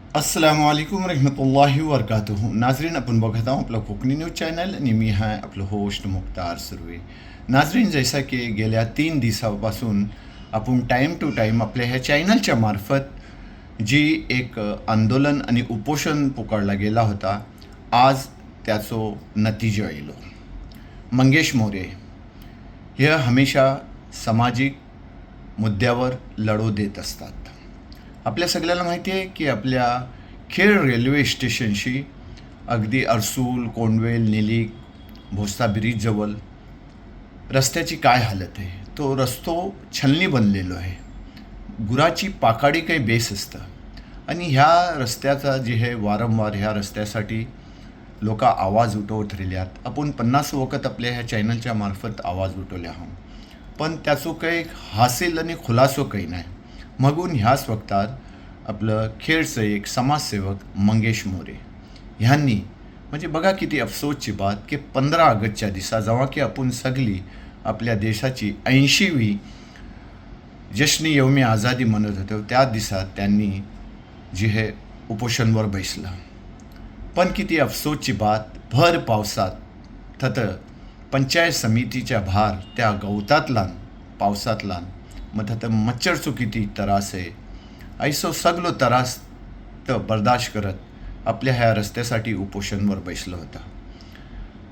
अस्सलामुअलैकुम रहमतुल्लाहि वबरकातुहू. नाजरीन, अपन बघत आहोत आपलं कोकणी न्यूज चॅनल आणि मी आहे आपलं होस्ट मुख्तार सुर्वे. नाजरीन, जैसा की गेल्या 3 दिवसापासून आपण टाईम टू टाईम आपल्या ह्या चॅनलच्या मार्फत जी एक आंदोलन आणि उपोषण पुकारला गेला होता, आज त्याचो नतीजा येलो. मंगेश मोरे हे हमेशा सामाजिक मुद्द्यावर लढो देत असतात. आपल्या सगळ्याला माहिती आहे की आपल्या खेड रेल्वे स्टेशनशी अगदी अरसूल, कोंडवेल, निलीक, भोसता ब्रिजजवळ रस्त्याची काय हालत आहे. तो रस्तो छलनी बनलेलो आहे. गुराची पाकाडी काही बेस असतं आणि ह्या रस्त्याचा जे हे वारंवार ह्या रस्त्यासाठी लोक आवाज उठवत राहिल्यात. आपण 50 वखत आपल्या ह्या चॅनलच्या मार्फत आवाज उठवले आहोत, पण त्याचो काही हासिल आणि खुलासो काही नाही. मगून ह्याच वक्तात आपलं खेडचं एक समाजसेवक मंगेश मोरे ह्यांनी, म्हणजे बघा किती अफसोसची बात की 15 ऑगस्टच्या दिवसा जेव्हा की आपण सगळी आपल्या देशाची 80वी जश्न यौमी आझादी म्हणत होतो, त्या दिवसात त्यांनी जे हे उपोषणवर बसलं. पण किती अफसोसची बात, भर पावसात थत पंचायत समितीच्या भार त्या गवतातला पावसातला मग थत मच्छरचो किती त्रास आहे. ऐसो सगळो त्रास तर बर्दाश्त करत आपल्या ह्या रस्त्यासाठी उपोषणवर बसलं होता.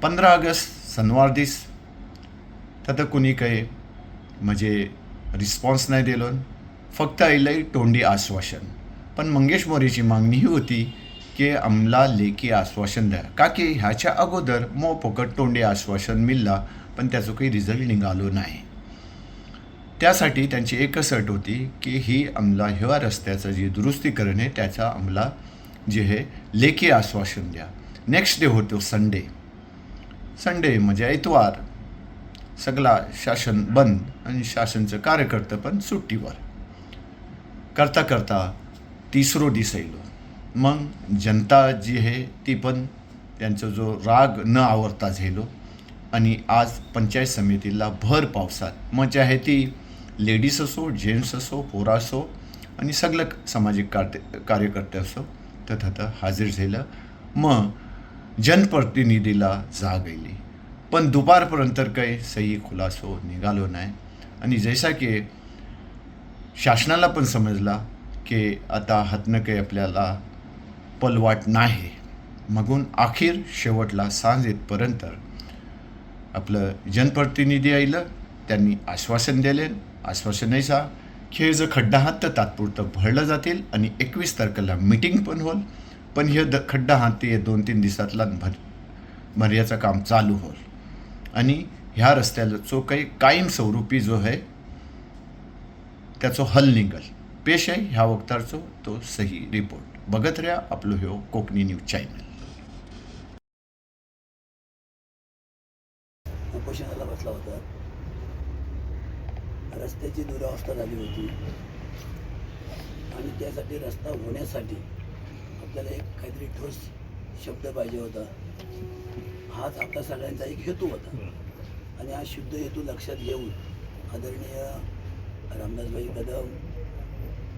15 ऑगस्ट शनिवार दिस तर कुणी काही म्हणजे रिस्पॉन्स नाही दिलो, फक्त आयलंय तोंडी आश्वासन. पण मंगेश मोरेची मागणी ही होती की आम्हाला लेखी आश्वासन द्या, का की ह्याच्या अगोदर फुकट तोंडी आश्वासन मिळला पण त्याचं काही रिझल्ट निघालो नाही. त्यासाठी त्यांची एकच अट होती की ही आम्हाला ह्या रस्त्याचं जी दुरुस्ती करणे त्याचा आम्हाला जे हे लेखी आश्वासन द्या. नेक्स्ट डे होतो संडे म्हणजे इतवार. सगळा शासन बंद आणि शासनचं कार्यकर्ते पण सुट्टीवर. करता करता तिसरो दिस येलो. मग जनता जी आहे ती पण त्यांचा जो राग न आवरता झालो आणि आज पंचायत समितीला भर पावसात मग चाहे ती लेडीज असो, जेंट्स असो, पोरा असो आणि सगळं सामाजिक कार्यकर्ते असो तर तिथं हाजीर झालं. मग जनप्रतिनिधीला जाग येईल, पण दुपारपर्यंत काही सही खुलासो निघालो नाही. आणि जैसा की शासनाला पण समजला की आता हातनं काही आपल्याला पलवाट नाही, मगून अखेर शेवटला सांज येतपर्यंत आपलं जनप्रतिनिधी आलं. त्यांनी आश्वासन दिले. आश्वासन ऐसा खेळचं खड्डा हात तर तात्पुरतं भरलं जातील आणि 21 तारखेला मीटिंग पण होईल. पण हे खड्डा हात ते 2-3 दिवसातला भर्याचं काम चालू होईल आणि ह्या रस्त्याला जो काही कायमस्वरूपी जो आहे त्याचं हल निघल. पेश आहे ह्या वक्तारचो तो सही रिपोर्ट. बघत राहा आपलं ह्यो कोकणी न्यूज चॅनल. उपोषणाला बसला होता. रस्त्याची दुरावस्था झाली होती आणि त्यासाठी रस्ता होण्यासाठी आपल्याला एक काहीतरी ठोस शब्द पाहिजे होता. हाच आपला सगळ्यांचा एक हेतू होता आणि हा शुद्ध हेतू लक्षात घेऊन आदरणीय रामदासभाई कदम,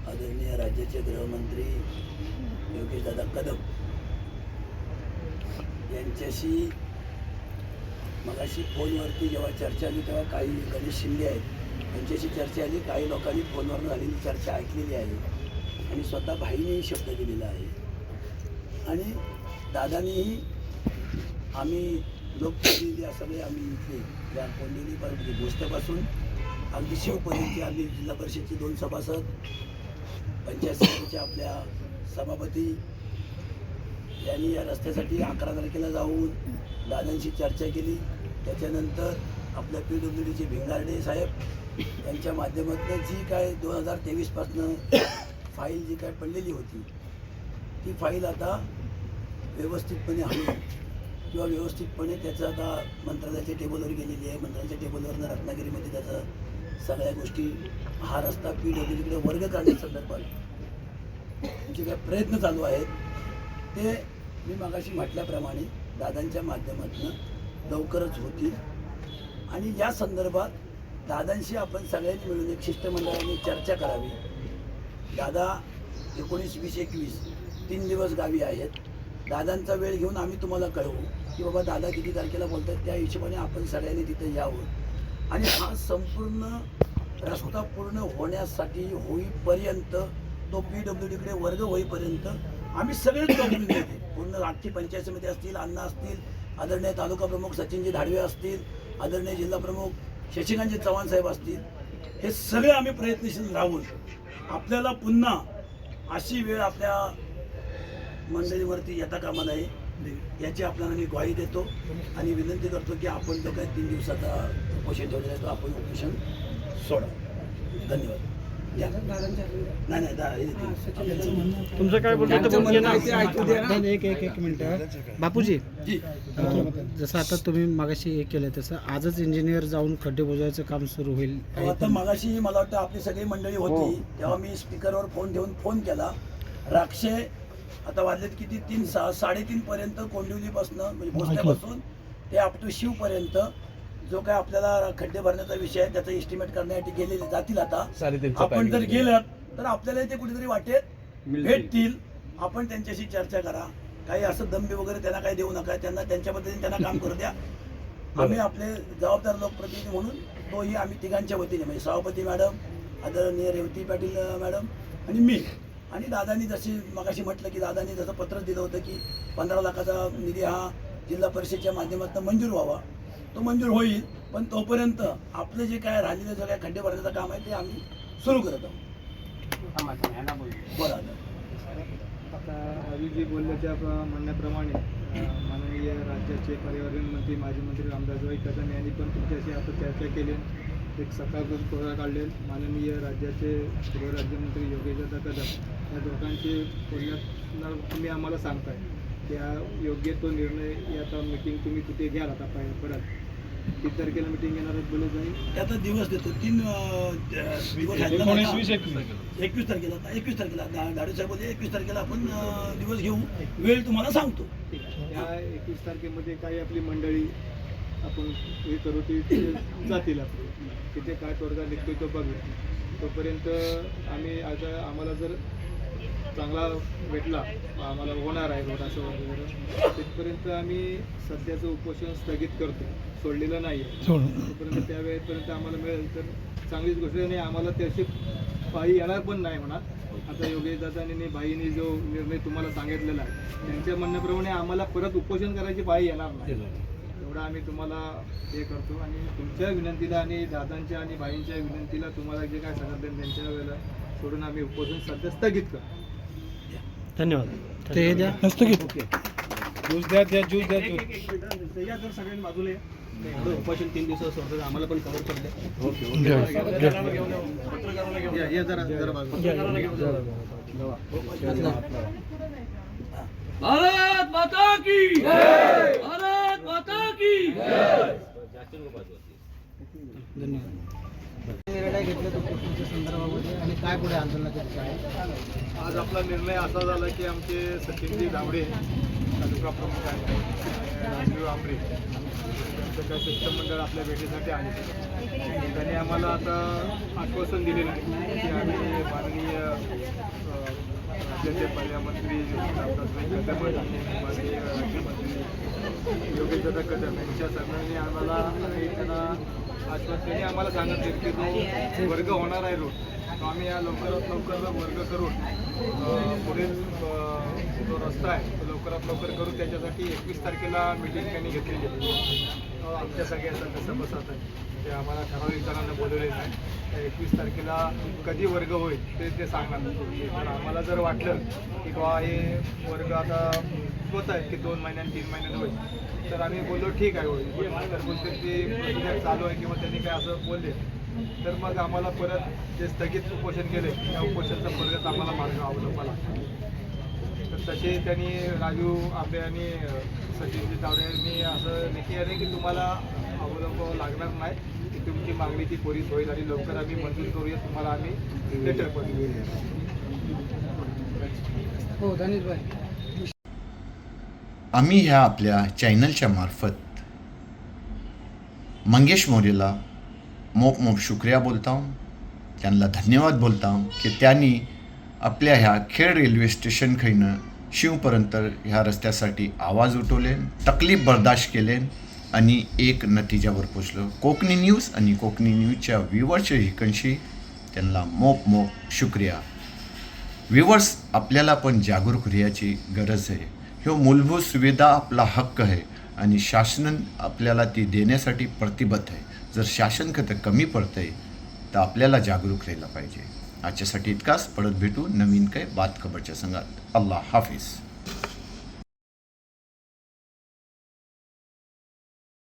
आदरणीय राज्याचे गृहमंत्री योगेशदादा कदम यांच्याशी मगाशी फोनवरती जेव्हा चर्चा आली तेव्हा काही गणेश शिंदे आहेत त्यांच्याशी चर्चा आली. काही लोकांनी फोनवर झालेली चर्चा ऐकलेली आहे आणि स्वतः भाईनेही शब्द दिलेला आहे. आणि दादानीही आम्ही लोकप्रतिनिधी सगळे आम्ही इथले ज्या कोंडिली गोष्टपासून अगदी शिवपर्यंतची आम्ही जिल्हा परिषदची 2 सभासद, पंचायत समितीच्या आपल्या सभापती यांनी या रस्त्यासाठी 11 तारखेला जाऊन दादांशी चर्चा केली. त्याच्यानंतर आपल्या PWDचे भिंगारडे साहेब यांच्या माध्यमातून जी काय 2023पासनं फाईल जी काय पडलेली होती ती फाईल आता व्यवस्थितपणे हवी किंवा व्यवस्थितपणे त्याचं आता मंत्रालयाच्या टेबलवर गेलेली आहे. मंत्रालयाच्या टेबलवरनं रत्नागिरीमध्ये त्याचं सगळ्या गोष्टी हा रस्ता PWDकडे वर्ग करण्यासंदर्भात जे काय प्रयत्न चालू आहेत ते मी मगाशी म्हटल्याप्रमाणे दादांच्या माध्यमातून लवकरच होतील. आणि या संदर्भात दादांशी आपण सगळ्यांनी मिळून एक शिष्टमंडळाने चर्चा करावी. दादा 19-20-21 3 दिवस गावी आहेत. दादांचा वेळ घेऊन आम्ही तुम्हाला कळवू की बाबा दादा किती तारखेला बोलतात, त्या हिशोबाने आपण सगळ्यांनी तिथे यावं. आणि हा संपूर्ण रस्ता पूर्ण होण्यासाठी होईपर्यंत, तो PWDकडे वर्ग होईपर्यंत आम्ही सगळेच लोक पूर्ण आजची पंचायत समिती असतील, अण्णा असतील, आदरणीय तालुका प्रमुख सचिनजी धाडवे असतील, आदरणीय जिल्हा प्रमुख शशिकांतजी चव्हाण साहेब असतील, हे सगळे आम्ही प्रयत्नशील राहून आपल्याला पुन्हा अशी वेळ आपल्या मंडळीवरती येता कामा नये याची आपल्याला मी ग्वाही देतो आणि विनंती करतो की आपण जो काही 3 दिवसाचा उपोषण ठेवलेला आहे तो आपण उपोषण सोडा. धन्यवाद. या. नाही तुमचं काय बोलतो एक मिनिट बापूजी. जी. जसं आता तुम्ही मागाशी हे केलं तसं आजच इंजिनियर जाऊन खड्डे बुजवायचं काम सुरू होईल. आता मगाशी मला वाटतं आपली सगळी मंडळी होती तेव्हा मी स्पीकरवर फोन ठेवून फोन केला. राक्षे आता वाजलेत किती 3-3:30 पर्यंत कोंडिवलीपासून म्हणजे भोसल्यापासून ते अप टू शिवपर्यंत जो काय आपल्याला खड्डे भरण्याचा विषय आहे त्याचा एस्टिमेट करण्यासाठी गेलेले जातील. आता आपण जर गेलं तर आपल्याला ते कुठेतरी वाटेत भेटतील. आपण त्यांच्याशी चर्चा करा. काही असं दंबे वगैरे त्यांना काही देऊ नका. त्यांना त्यांच्या पद्धतीने त्यांना काम करू द्या. आम्ही आपले जबाबदार लोकप्रतिनिधी म्हणून तोही आम्ही तिघांच्या वतीने म्हणजे सभापती मॅडम, आदरणीय रेवती पाटील मॅडम आणि मी आणि दादांनी जशी मगाशी म्हटलं की दादांनी जसं पत्र दिलं होतं की 15 लाखाचा निधी हा जिल्हा परिषदेच्या माध्यमातून मंजूर व्हावा, तो मंजूर होईल. पण तोपर्यंत आपलं जे काय राहिलेलं जे काय खड्डे भरण्याचं काम आहे ते आम्ही सुरू करत आहोत. बरं. आता रवीजी बोलल्याच्या म्हणण्याप्रमाणे माननीय राज्याचे पर्यावरण मंत्री माजी मंत्री रामदासभाई कदम यांनी पण तुमच्याशी आता चर्चा केली. एक सकाळपासून तोडगा काढले. माननीय राज्याचे गृहराज्यमंत्री योगेशदादा कदम या दोघांचे बोलण्यात तुम्ही आम्हाला सांगताय त्या योग्य तो निर्णय आता मीटिंग तुम्ही तिथे घ्याल. आता परत 3 तारखेला मीटिंग घेणार आहेत बोलत जाईल. त्याचा दिवस देतो 3 दिवस 21 तारखेला धाडू साहेब बोलले 21 तारखेला आपण दिवस घेऊ. वेळ तुम्हाला सांगतो. त्या 21 तारखेमध्ये काही आपली मंडळी आपण हे करू ती जातील. आपली तिथे काय तोडगा निघतोय तो बघूया. तोपर्यंत आम्ही आता आम्हाला जर चांगला भेटला आम्हाला होणार आहे रोड असं वगैरे तिथपर्यंत आम्ही सध्याचं उपोषण स्थगित करतो, सोडलेलं नाही आहे. तोपर्यंत त्या वेळेपर्यंत आम्हाला मिळेल तर चांगलीच गोष्ट नाही. आम्हाला त्याची पायी येणार पण नाही म्हणा. आता योगेश दादांनी बाईंनी जो निर्णय तुम्हाला सांगितलेला आहे त्यांच्या म्हणण्याप्रमाणे आम्हाला परत उपोषण करायची पायी येणार नाही. एवढं आम्ही तुम्हाला हे करतो आणि तुमच्या विनंतीला आणि दादांच्या आणि बाईंच्या विनंतीला तुम्हाला जे काय सांगितलं त्यांच्या वेळेला सोडून आम्ही उपोषण सध्या स्थगित करतो. धन्यवाद. ते द्या स्थगित. ज्यूस द्या ज्यूस द्या या जर सगळ्यांनी बाजूला एवढं उपोषण 3 दिवसात सोडतं आम्हाला पण कव्हर करते. या जरा बाजूला. भारत माता की जय. भारत माता की जय. धन्यवाद. निर्णय घेतला तो उपोषणाच्या संदर्भामध्ये आणि काय पुढे आंदोलनाची दिशा आहे. आज आपला निर्णय असा झाला की आमचे सचिनजी धावडे तालुका प्रमुख आहेत राजू आंबरे त्यांचं काय शिष्टमंडळ आपल्या भेटीसाठी आले. त्यांनी आम्हाला आता आश्वासन दिलेलं आहे की आम्ही माननीय राज्याचे पर्यावरणमंत्री रामदासभाई कदम माननीय राज्यमंत्री योगेशदादा कदम यांच्या सर्वांनी आम्हाला आणि त्यांना आश्वासनाने आम्हाला सांगितले की जो वर्ग होणार आहे रोड तो आम्ही या लवकरात लवकर वर्ग करून पुढील जो रस्ता आहे तो लवकरात लवकर करू. त्याच्यासाठी 21 तारखेला मीटिंग त्यांनी घेतलेली आहे. आमच्या सगळ्यांचा कसं बसत आहे ते आम्हाला ठराविक जणांना बोलवलेलं आहे. त्या 21 तारखेला कधी वर्ग होईल ते सांगणार. तर आम्हाला जर वाटलं की बाबा हे वर्ग आता होत आहेत की 2 महिन्यांनी 3 महिन्यांनी होईल तर आम्ही बोललो ठीक आहे होईल. तर कोणतरी ते प्रोसिजर चालू आहे किंवा त्यांनी काय असं बोलले तर मग आम्हाला परत जे स्थगित उपोषण केले त्या उपोषणाचा परत आम्हाला मार्ग अवलंबावा लागतो. तर तसे त्यांनी राजू आंबे आणि सचिनजी तावडे यांनी असं नक्की आहे की तुम्हाला अवलंबावं लागणार नाही की तुमची मागणी ती त्वरित होईल आणि लवकर आम्ही मंजूर करूया. तुम्हाला आम्ही लेटर पण देऊया. हो धन्यवाद. आम्ही ह्या आपल्या चॅनलच्या मार्फत मंगेश मोरेला मोप शुक्रिया बोलता हूँ. त्यांना धन्यवाद बोलता हूँ की त्यांनी आपल्या ह्या खेड रेल्वे स्टेशन खैनं शिवपर्यंत ह्या रस्त्यासाठी आवाज उठवले, तकलीफ बर्दाश्त केले आणि एक नतिजावर पोचलो. कोकणी न्यूज आणि कोकणी न्यूजच्या व्ह्युअर्सच्या हिकणशी त्यांना मोप शुक्रिया. व्ह्युअर्स, आपल्याला पण जागरूक राहण्याची गरज आहे. ह्यो मूलभूत सुविधा आपला हक्क आहे आणि शासन आपल्याला ती देण्यासाठी प्रतिबद्ध आहे. जर शासन खतं कमी पडतं आहे तर आपल्याला जागरूक राहायला पाहिजे. आजच्यासाठी इतकाच. परत भेटू नवीन काय बात खबरच्या संघात. अल्लाह हाफिज.